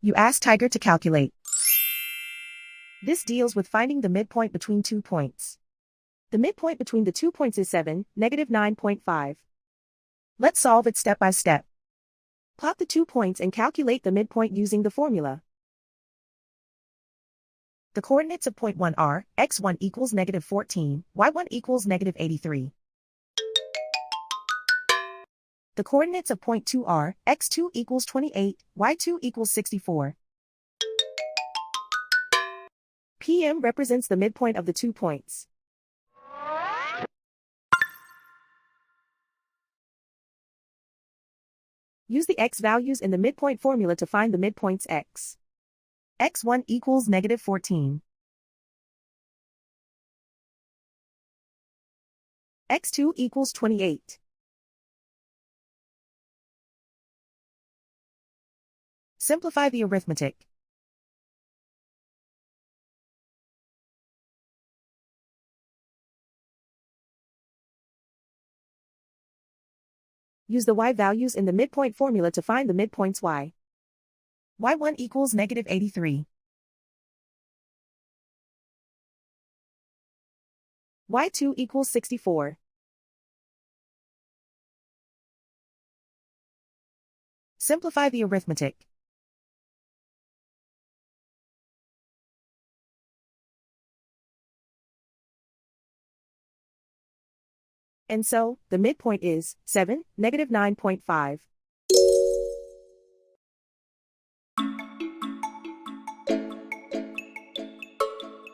You ask Tiger to calculate. This deals with finding the midpoint between 2 points. The midpoint between the 2 points is 7, negative 9.5. Let's solve it step by step. Plot the 2 points and calculate the midpoint using the formula. The coordinates of point 1 are, x1 equals negative 14, y1 equals negative 83. The coordinates of point 2 are, x2 equals 28, y2 equals 64. PM represents the midpoint of the 2 points. Use the x values in the midpoint formula to find the midpoints x. x1 equals negative 14. x2 equals 28. Simplify the arithmetic. Use the y values in the midpoint formula to find the midpoints y. y1 equals negative 83. y2 equals 64. Simplify the arithmetic. And so, the midpoint is 7, negative 9.5.